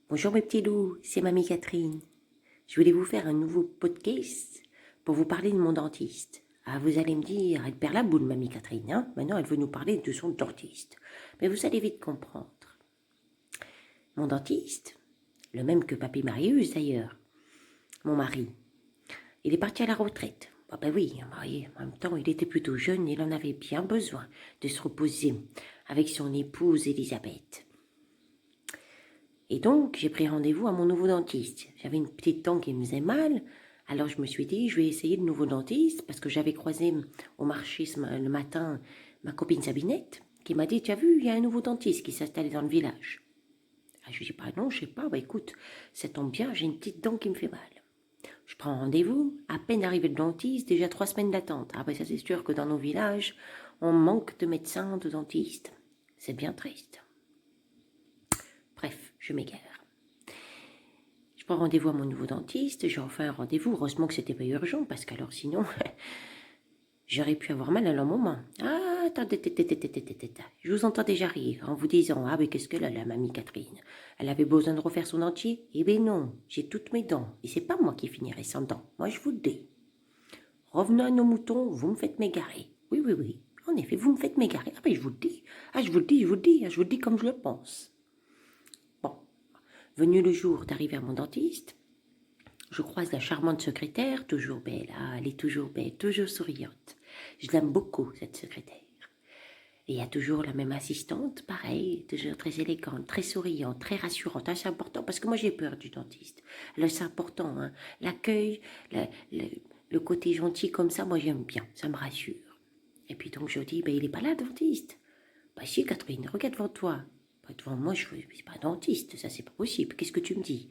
Bonjour mes petits loups, c'est Mamie Catherine. Je voulais vous faire un nouveau podcast pour vous parler de mon dentiste. Ah, vous allez me dire, elle perd la boule, Mamie Catherine, hein? Maintenant, elle veut nous parler de son dentiste. Mais vous allez vite comprendre. Mon dentiste, le même que Papy Marius d'ailleurs, mon mari, il est parti à la retraite. Ah ben oui, en même temps, il était plutôt jeune, il en avait bien besoin de se reposer avec son épouse Elisabeth. Et donc, j'ai pris rendez-vous à mon nouveau dentiste. J'avais une petite dent qui me faisait mal, alors je me suis dit, je vais essayer le nouveau dentiste, parce que j'avais croisé au marché le matin ma copine Sabinette, qui m'a dit, tu as vu, il y a un nouveau dentiste qui s'est installé dans le village. Ah, je lui ai dit, bah non, je sais pas, bah écoute, ça tombe bien, j'ai une petite dent qui me fait mal. Je prends rendez-vous, à peine arrivé le dentiste, déjà 3 semaines d'attente. Ah ben ça c'est sûr que dans nos villages, on manque de médecins, de dentistes. C'est bien triste. Bref, je m'égare. Je prends rendez-vous à mon nouveau dentiste, j'ai enfin un rendez-vous. Heureusement que c'était pas urgent, parce qu'alors sinon, j'aurais pu avoir mal à un moment. Ah, attendez, je vous entends déjà rire en vous disant, ah mais qu'est-ce que là, la mamie Catherine? Elle avait besoin de refaire son dentier? Eh ben non, j'ai toutes mes dents, et c'est pas moi qui finirai sans dents, moi je vous le dis. Revenons à nos moutons, vous me faites m'égarer. Oui, oui, oui, en effet, vous me faites m'égarer. Ah ben je vous le dis, je vous le dis, je vous le dis comme je le pense. Bon, venu le jour d'arriver à mon dentiste, je croise la charmante secrétaire, toujours belle, elle est toujours belle, toujours souriante. Je l'aime beaucoup, cette secrétaire. Et il y a toujours la même assistante, pareil, toujours très élégante, très souriante, très rassurante. Ah, c'est important, parce que moi j'ai peur du dentiste. Là, c'est important, hein. L'accueil, le côté gentil comme ça, moi j'aime bien, ça me rassure. Et puis donc je dis, ben il n'est pas là, le dentiste. Bah si, Catherine, regarde devant toi. Bah, devant moi, je suis pas un dentiste, ça c'est pas possible. Qu'est-ce que tu me dis?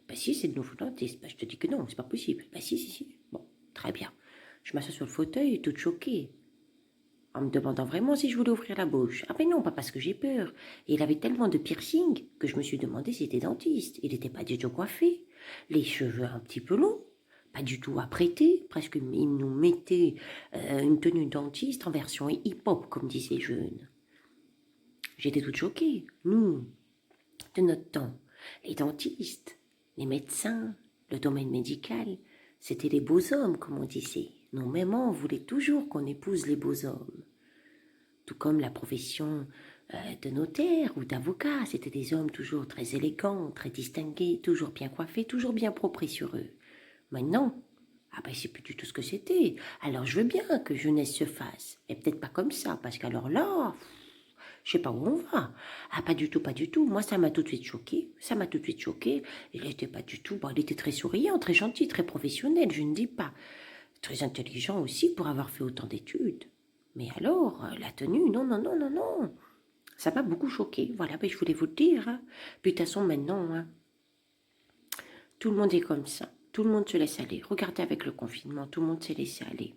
Bah si, c'est le nouveau dentiste. Bah je te dis que non, c'est pas possible. Bah si, si, si. Bon, très bien. Je m'assois sur le fauteuil, toute choquée, en me demandant vraiment si je voulais ouvrir la bouche. Ah mais non, pas parce que j'ai peur. Et il avait tellement de piercings que je me suis demandé s'il était dentiste. Il n'était pas du tout coiffé. Les cheveux un petit peu longs. Pas du tout apprêtés. Presque, il nous mettait une tenue dentiste en version hip-hop, comme disaient les jeunes. J'étais toute choquée. Nous, de notre temps, les dentistes, les médecins, le domaine médical, c'était les beaux hommes, comme on disait. Nos mamans voulaient toujours qu'on épouse les beaux hommes. Tout comme la profession de notaire ou d'avocat, c'était des hommes toujours très élégants, très distingués, toujours bien coiffés, toujours bien propres sur eux. Maintenant, ah ben c'est plus du tout ce que c'était. Alors je veux bien que jeunesse se fasse, mais peut-être pas comme ça, parce qu'alors là, je sais pas où on va. Ah, pas du tout, pas du tout. Moi, ça m'a tout de suite choqué. Ça m'a tout de suite choqué. Il était pas du tout. Bon, il était très souriant, très gentil, très professionnel, je ne dis pas. Très intelligent aussi pour avoir fait autant d'études. Mais alors, la tenue, non, non, non, non, non. Ça m'a beaucoup choqué. Voilà, ben, je voulais vous le dire, hein. Puis de toute façon, maintenant, hein, tout le monde est comme ça. Tout le monde se laisse aller. Regardez avec le confinement, tout le monde s'est laissé aller.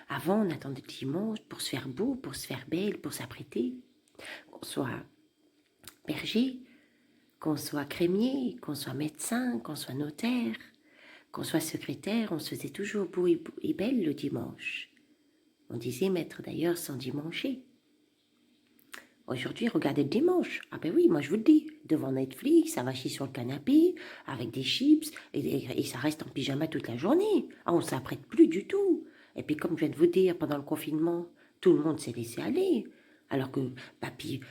Avant, on attendait le dimanche pour se faire beau, pour se faire belle, pour s'apprêter. Qu'on soit berger, qu'on soit crémier, qu'on soit médecin, qu'on soit notaire, qu'on soit secrétaire, on se faisait toujours beau et belle le dimanche. On disait mettre d'ailleurs sans dimancher. Aujourd'hui, regardez le dimanche. Ah ben oui, moi je vous le dis, devant Netflix, ça va chier sur le canapé, avec des chips, et ça reste en pyjama toute la journée. Ah, on s'apprête plus du tout. Et puis comme je viens de vous dire, pendant le confinement, tout le monde s'est laissé aller. Alors que Papy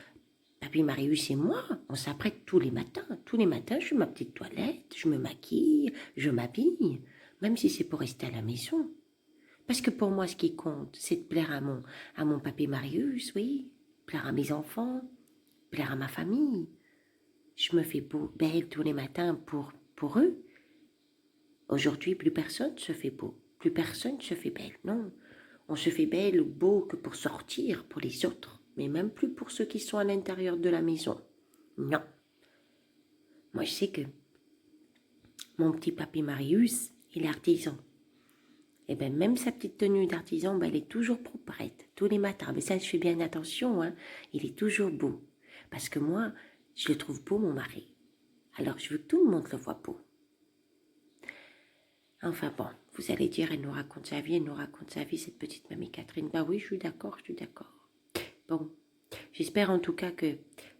Marius et moi, on s'apprête tous les matins. Tous les matins, je fais ma petite toilette, je me maquille, je m'habille, même si c'est pour rester à la maison. Parce que pour moi, ce qui compte, c'est de plaire à mon papy Marius, oui, plaire à mes enfants, plaire à ma famille. Je me fais belle tous les matins pour eux. Aujourd'hui, plus personne se fait beau, plus personne se fait belle, non. On se fait belle ou beau que pour sortir, pour les autres, mais même plus pour ceux qui sont à l'intérieur de la maison. Non. Moi, je sais que mon petit papy Marius, il est artisan. Et bien, même sa petite tenue d'artisan, ben, elle est toujours proprette, tous les matins. Mais ça, je fais bien attention, hein. Il est toujours beau. Parce que moi, je le trouve beau, mon mari. Alors, je veux que tout le monde le voit beau. Enfin bon, vous allez dire, elle nous raconte sa vie, cette petite mamie Catherine. Bah oui, je suis d'accord, je suis d'accord. Bon, j'espère en tout cas que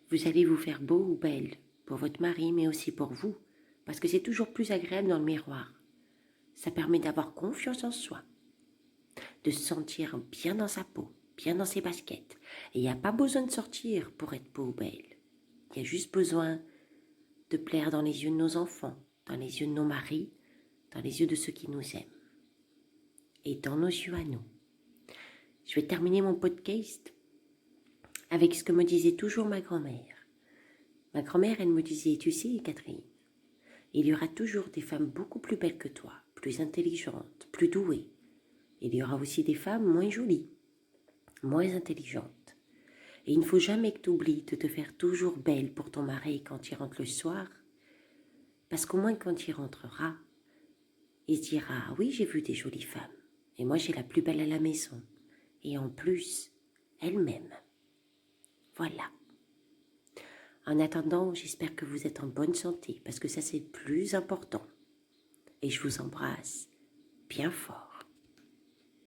vous allez vous faire beau ou belle pour votre mari, mais aussi pour vous, parce que c'est toujours plus agréable dans le miroir. Ça permet d'avoir confiance en soi, de se sentir bien dans sa peau, bien dans ses baskets. Et il n'y a pas besoin de sortir pour être beau ou belle. Il y a juste besoin de plaire dans les yeux de nos enfants, dans les yeux de nos maris, dans les yeux de ceux qui nous aiment. Et dans nos yeux à nous. Je vais terminer mon podcast avec ce que me disait toujours ma grand-mère. Ma grand-mère, elle me disait, tu sais, Catherine, il y aura toujours des femmes beaucoup plus belles que toi, plus intelligentes, plus douées. Il y aura aussi des femmes moins jolies, moins intelligentes. Et il ne faut jamais que tu oublies de te faire toujours belle pour ton mari quand il rentre le soir, parce qu'au moins quand il rentrera, il se dira, ah oui, j'ai vu des jolies femmes, et moi j'ai la plus belle à la maison. Et en plus, elle m'aime. Voilà. En attendant, j'espère que vous êtes en bonne santé, parce que ça c'est le plus important. Et je vous embrasse bien fort.